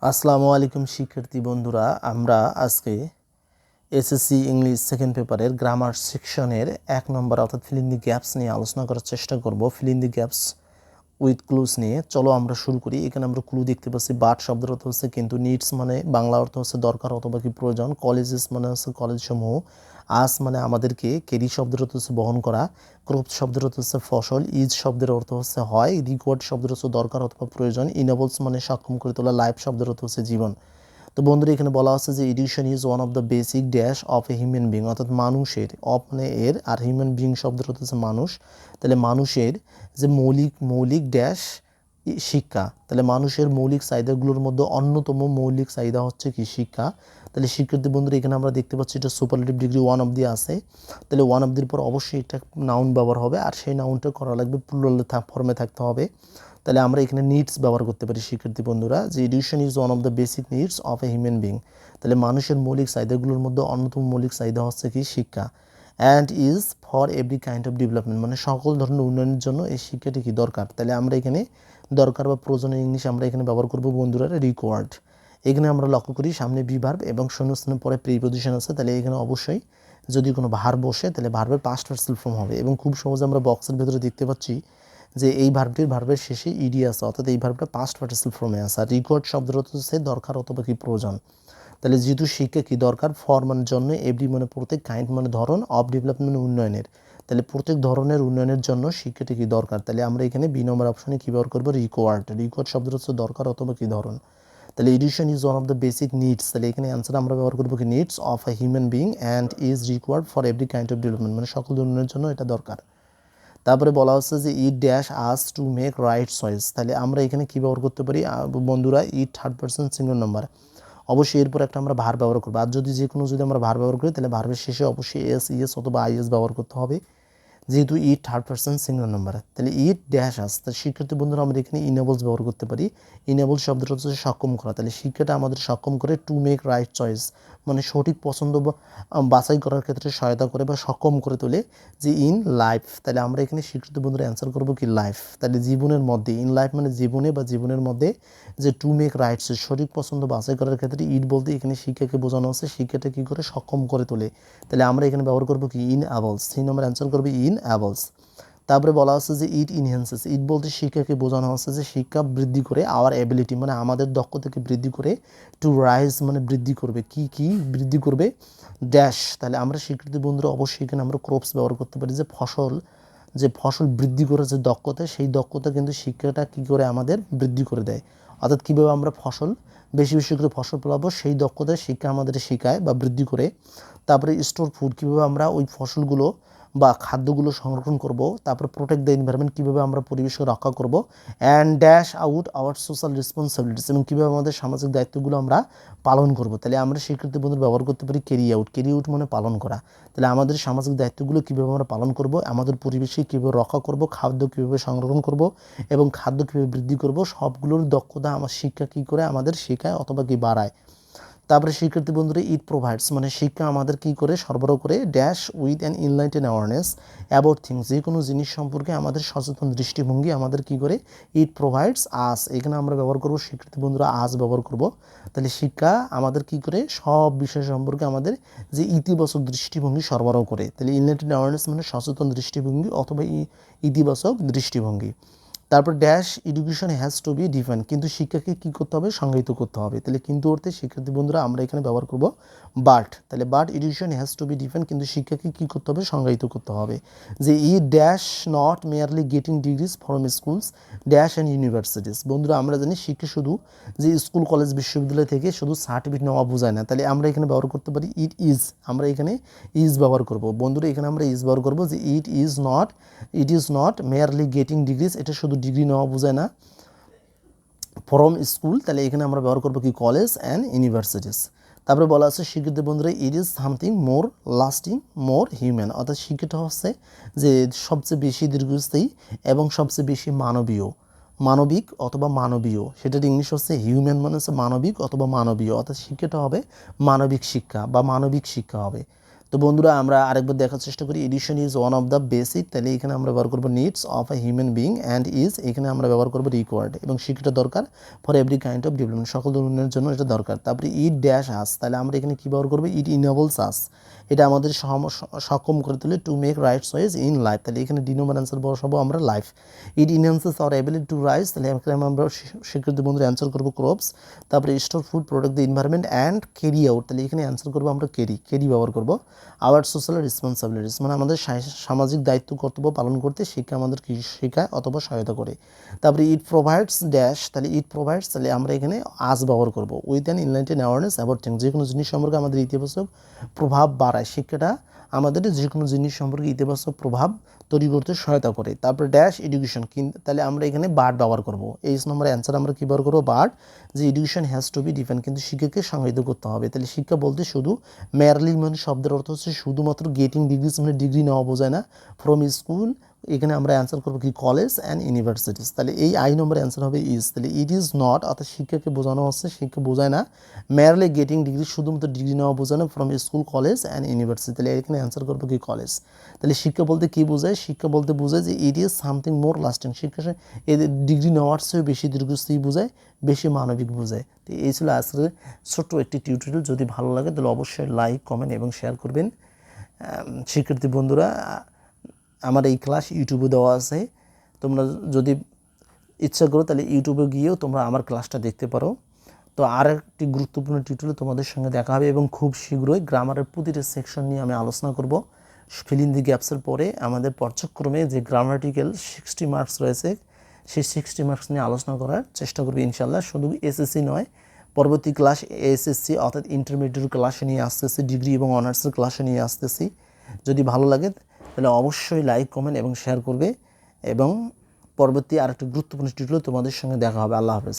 আসসালামু আলাইকুম শিক্ষার্থী বন্ধুরা, আমরা আজকে এসএসসি ইংলিশ সেকেন্ড পেপারের গ্রামার সেকশনের 1 নম্বর অর্থাৎ ফিল ইন দি গ্যাপস নিয়ে আলোচনা করার চেষ্টা করব। Fill in the gaps with clues নিয়ে চলো আমরা শুরু করি। এখানে আমরা ক্লু দেখতে পাচ্ছি। বাট শব্দের অর্থ হচ্ছে কিন্তু, নিডস মানে বাংলা অর্থ হচ্ছে দরকার অথবা কি প্রয়োজন, কলেজেস মানে হচ্ছে কলেজ সমূহ, আস মানে আমাদেরকে, ক্যারি শব্দের অর্থ হচ্ছে বহন করা, ক্রপ শব্দের অর্থ হচ্ছে ফসল, ইজ শব্দের অর্থ হচ্ছে হয়, রিকোয়ার্ড শব্দের অর্থ দরকার অথবা প্রয়োজন, ইনেবলস মানে সক্ষম করে তোলা, লাইফ শব্দের অর্থ হচ্ছে জীবন। তো বন্ধুরা এখানে বলা হচ্ছে যে education is one of the basic dash of a human being, অর্থাৎ মানুষের, অফ মানে এর, আর হিউম্যান বিং শব্দের অর্থ হচ্ছে মানুষ। তাহলে মানুষের যে মৌলিক ড্যাশ শিক্ষা, তাহলে মানুষের মৌলিক চাহিদাগুলোর মধ্যে অন্যতম মৌলিক চাহিদা হচ্ছে কি শিক্ষা। তাহলে শিক্ষার্থী বন্ধুরা এখানে আমরা দেখতে পাচ্ছি এটা superlative degree one of the আছে। তাহলে ওয়ান অব দির পর অবশ্যই একটা নাউন ব্যবহার হবে, আর সেই নাউনটা করা লাগবে প্লুরাল ফর্মে থাকতে হবে। তাহলে আমরা এখানে নিডস ব্যবহার করতে পারি শিক্ষার্থী বন্ধুরা, যে education is one of the basic needs of a human being. তাহলে মানুষের মৌলিক চাহিদাগুলোর মধ্যে অন্যতম মৌলিক চাহিদা হচ্ছে কি শিক্ষা। And is for every kind of development, মানে সকল ধরনের উন্নয়নের জন্য এই শিক্ষাটি কি দরকার। তাহলে আমরা এখানে দরকার বা প্রয়োজনীয় ইংলিশ আমরা এখানে ব্যবহার করব বন্ধুরা রিকোয়ার্ড। এখানে আমরা লক্ষ্য করি সামনে বি ভার্ব এবং শূন্যস্থানের পরে প্রিপজিশন আছে। তাহলে এখানে অবশ্যই যদি কোনো ভার্ব বসে তাহলে ভার্বের পাস্ট পার্সিয়াল ফর্ম হবে। এবং খুব সহজে আমরা বক্সের ভেতরে দেখতে পাচ্ছি যে এই ভার্বের শেষে ইডি আছে, অর্থাৎ এই ভার্বটা পাস্ট পার্টিসিপল ফর্মে আছে। আর রিকোয়ার্ড শব্দের অর্থ হচ্ছে দরকার অথবা কি প্রয়োজন। তাহলে যেহেতু শিক্ষা কি দরকার, ফর মানে জন্য, এভরি মানে প্রত্যেক, কাইন্ড মানে ধরন, অফ ডেভেলপমেন্ট উন্নয়নের, তাহলে প্রত্যেক ধরনের উন্নয়নের জন্য শিক্ষাটি কি দরকার। তাহলে আমরা এখানে বি নম্বর অপশনে কী ব্যবহার করবো রিকোয়ার্ড শব্দের হচ্ছে দরকার অথবা কি ধরন। তাহলে education is one of the basic needs, তাহলে এখানে অ্যান্সার আমরা ব্যবহার করবো কি needs of a human being and is required for every kind of development, মানে সকল উন্নয়নের জন্য এটা দরকার। তারপরে বলা হচ্ছে যে it dash us to make right choice, তাহলে আমরা এখানে কী ব্যবহার করতে পারি বন্ধুরা, it third person singular number, অবশ্যই এরপর একটা আমরা ভার ব্যবহার করবো। আর যদি যদি আমরা ভার ব্যবহার করি তাহলে ভার্বের শেষে অবশ্যই এস, ইএস অথবা আইএস ব্যবহার করতে হবে, যেহেতু it third person singular number. তাহলে ইট ড্যাশ আস, তাহলে শিক্ষার্থী বন্ধুরা আমরা এখানে ইনেবলস ব্যবহার করতে পারি। ইনেবলস শব্দটা হচ্ছে সক্ষম করা, তাহলে শিক্ষাটা আমাদের সক্ষম করে টু মেক রাইট চয়েস, মানে সঠিক পছন্দ বাছাই করার ক্ষেত্রে সহায়তা করে বা সক্ষম করে তোলে, যে ইন লাইফ। তাহলে আমরা এখানে শিক্ষার্থী বন্ধুরা অ্যান্সার করবো কি লাইফ। তাহলে জীবনের মধ্যে, ইন লাইফ মানে জীবনে বা জীবনের মধ্যে, যে টু মেক রাইট চয়েস সঠিক পছন্দ বাছাই করার ক্ষেত্রে ইট বলতে এখানে শিক্ষাকে বোঝানো হচ্ছে, শিক্ষাটা কী করে সক্ষম করে তোলে। তাহলে আমরা এখানে ব্যবহার করবো কি ইন অ্যাবলস, 3 নম্বর অ্যান্সার করবো ইন অ্যাবলস। তারপরে বলা হচ্ছে যে ইট ইনহ্যান্সেস, ইট বলতে শিক্ষাকে বোঝানো হচ্ছে যে শিক্ষা বৃদ্ধি করে, আওয়ার অ্যাবিলিটি মানে আমাদের দক্ষতাকে বৃদ্ধি করে, টু রাইজ মানে বৃদ্ধি করবে, কি বৃদ্ধি করবে, ড্যাশ। তাহলে আমরা স্বীকৃতি বন্ধুরা অবশ্যই এখানে আমরা ক্রপস ব্যবহার করতে পারি, যে ফসল বৃদ্ধি করে যে দক্ষতা, সেই দক্ষতা কিন্তু শিক্ষাটা কী করে আমাদের বৃদ্ধি করে দেয়। অর্থাৎ কীভাবে আমরা বেশি বেশি করে ফসল ফলাবো সেই দক্ষতায় শিক্ষা আমাদের শেখায় বা বৃদ্ধি করে। তারপরে স্টোর ফুড, কীভাবে আমরা ওই ফসলগুলো বা খাদ্যগুলো সংরক্ষণ করব। তারপর প্রোটেক্ট দ্য এনভায়রনমেন্ট, কীভাবে আমরা পরিবেশকে রক্ষা করব। And dash out hour social responsibilities, এবং কীভাবে আমাদের সামাজিক দায়িত্বগুলো আমরা পালন করব। তাহলে আমরা স্বীকৃতি বন্ধু ব্যবহার করতে পারি ক্যারি আউট মানে পালন করা। তাহলে আমাদের সামাজিক দায়িত্বগুলো কীভাবে আমরা পালন করব, আমাদের পরিবেশকে কীভাবে রক্ষা করব, খাদ্য কীভাবে সংরক্ষণ করব এবং খাদ্য কীভাবে বৃদ্ধি করব, সবগুলোর দক্ষতা আমার শিক্ষা কী করে আমাদের শেখায় অথবা কি বাড়ায়। তারপরে শিক্ষার্থী বন্ধুরা ইট প্রোভাইডস, মানে শিক্ষা আমাদের কী করে সরবরাহ করে, dash with an enlightened awareness about things, যে কোনো জিনিস সম্পর্কে আমাদের সচেতন দৃষ্টিভঙ্গি আমাদের কী করে, ইট প্রোভাইডস আস। এখানে আমরা ব্যবহার করব শিক্ষার্থী বন্ধুরা আস ব্যবহার করব। তাহলে শিক্ষা আমাদের কী করে সব বিষয় সম্পর্কে আমাদের যে ইতিবাচক দৃষ্টিভঙ্গি সরবরাহ করে। তাহলে ইনলাইটেড অ্যাওয়ারনেস মানে সচেতন দৃষ্টিভঙ্গি অথবা ইতিবাচক দৃষ্টিভঙ্গি। তারপর dash education has to be define, কিন্তু শিক্ষাকে কী করতে হবে, সংজ্ঞায়িত করতে হবে। তাহলে কিন্তু অর্থে শিক্ষার্থী বন্ধুরা আমরা এখানে ব্যবহার করব বাট। তাহলে but education has to be define, কিন্তু শিক্ষাকে কী করতে হবে, সংজ্ঞায়িত করতে হবে। যে ই dash not merely getting degrees from schools dash and universities. বন্ধুরা আমরা জানি শিক্ষা শুধু যে স্কুল কলেজ বিশ্ববিদ্যালয় থেকে শুধু সার্টিফিকেট নেওয়া বোঝায় না। তাহলে আমরা এখানে ব্যবহার করতে পারি ইট ইজ, আমরা এখানে ইজ ব্যবহার করব বন্ধুরা, এখানে আমরা ইজ ব্যবহার করব, যে it is not merely getting degrees, এটা শুধু ডিগ্রি নেওয়া বোঝায় না, ফ্রম স্কুল। তাহলে এখানে আমরা ব্যবহার করবো কি কলেজ অ্যান্ড ইউনিভার্সিটিস। তারপরে বলা আছে শিক্ষিত বন্ধুরা it is something more lasting more human, অর্থাৎ শিক্ষিত হচ্ছে যে সবচেয়ে বেশি দীর্ঘস্থায়ী এবং সবচেয়ে বেশি মানবিক অথবা মানবীয়, সেটার ইংলিশ হচ্ছে হিউম্যান মানে হচ্ছে মানবিক অথবা মানবীয়, অর্থাৎ শিক্ষাটা হবে মানবিক শিক্ষা বা মানবিক শিক্ষা হবে। তো বন্ধুরা আমরা আরেকবার দেখার চেষ্টা করি। Education is one of the basic, তাহলে এখানে আমরা ব্যবহার করবো needs of a human being, and is এখানে আমরা ব্যবহার করবো রিকোয়ার্ড, এবং শিক্ষাটা দরকার for every kind of development, সকল ধরনের জন্য এটা দরকার। তারপরে ইট ড্যাশ আস, তাহলে আমরা এখানে কী ব্যবহার করবো, ইট ইনেবলস আস, এটা আমাদের সক্ষম করে তোলে to make right choice in life, তাহলে এখানে ডি নম্বর অ্যান্সার বসাবো আমরা life. It enhances our ability to raise, তাহলে এখানে আমরা শিক্ষার্থী বন্ধুরা অ্যান্সার করবো ক্রপস। তারপরে store food protect the environment and carry out, তাহলে এখানে অ্যান্সার করবো আমরা ক্যারি ব্যবহার করবো। আওয়ার সোশ্যাল রেসপন্সিবিলিটিস, মানে আমাদের সামাজিক দায়িত্ব কর্তব্য পালন করতে শিক্ষা আমাদের কি শেখায় অথবা সহায়তা করে। তারপরে ইট প্রোভাইডস ড্যাশ, তাহলে ইট প্রোভাইডস, তাহলে আমরা এখানে আজ ব্যবহার করবো with an enlightened awareness about things, যে কোনো জিনিস সম্পর্কে আমাদের ইতিবাচক প্রভাব বাড়ায়, শিক্ষাটা আমাদের যে কোনো জিনিস সম্পর্কে ইতিবাচক প্রভাব তৈরি করতে সহায়তা করে। তারপরে ড্যাশ এডুকেশন, তাহলে আমরা এখানে বার্ড ব্যবহার করবো। 23 নম্বর অ্যান্সার আমরা কী ব্যবহার করবো, বার্ড, যে education has to be defined, কিন্তু শিক্ষাকে সংজ্ঞায়িত করতে হবে। তাহলে শিক্ষা বলতে শুধু ম্যারলি, মানে শব্দের অর্থ হচ্ছে শুধুমাত্র গেটিং ডিগ্রিজ, মানে ডিগ্রি নেওয়া বোঝায় না, ফ্রম স্কুল, এখানে আমরা অ্যান্সার করবো কি কলেজ অ্যান্ড ইউনিভার্সিটিস, তাহলে এই আই নম্বর অ্যান্সার হবে ইজ। তাহলে ইট ইজ নট, অর্থাৎ শিক্ষাকে বোঝানো হচ্ছে, শিক্ষা বোঝায় না ম্যারলি গেটিং ডিগ্রি, শুধুমাত্র ডিগ্রি নেওয়া বোঝায় না, from school college and university, তাহলে এখানে অ্যান্সার করবো কি কলেজ। তাহলে শিক্ষা বলতে কী বোঝায়, শিক্ষা বলতে বোঝায় যে it is something more lasting, শিক্ষা এদের ডিগ্রি নেওয়ার চেয়ে বেশি দীর্ঘস্থায়ী বোঝায়, বেশি মানবিক বোঝায়। তো এই ছিল আজকের ছোট্ট একটি টিউটোরিয়াল। যদি ভালো লাগে তাহলে অবশ্যই লাইক, কমেন্ট এবং শেয়ার করবেন। শিক্ষার্থী বন্ধুরা, আমার এই ক্লাস ইউটিউবে দেওয়া আছে, তোমরা যদি ইচ্ছা করো তাহলে ইউটিউবে গিয়েও তোমরা আমার ক্লাসটা দেখতে পারো। তো আর একটি গুরুত্বপূর্ণ টিউটোরিয়াল তোমাদের সঙ্গে দেখা হবে, এবং খুব শীঘ্রই গ্রামারের প্রতিটা সেকশন নিয়ে আমি আলোচনা করব। ফিল ইন দি গ্যাপসের পরে আমাদের পর্যায়ক্রমে যে গ্রামাটিক্যাল 60 মার্কস রয়েছে, সেই 60 মার্কস নিয়ে আলোচনা করার চেষ্টা করবে ইনশাল্লাহ। শুধু এসএসসি নয়, পরবর্তী ক্লাস এসএসসি অর্থাৎ ইন্টারমিডিয়েট ক্লাসে নিয়ে আসতেছি, ডিগ্রি এবং অনার্সের ক্লাসে নিয়ে আসতেছি। যদি ভালো লাগে তাহলে অবশ্যই লাইক, কমেন্ট এবং শেয়ার করবে, এবং পরবর্তী আরেকটি গুরুত্বপূর্ণ টিউটোরিয়াল তোমাদের সঙ্গে দেখা হবে। আল্লাহ হাফেজ।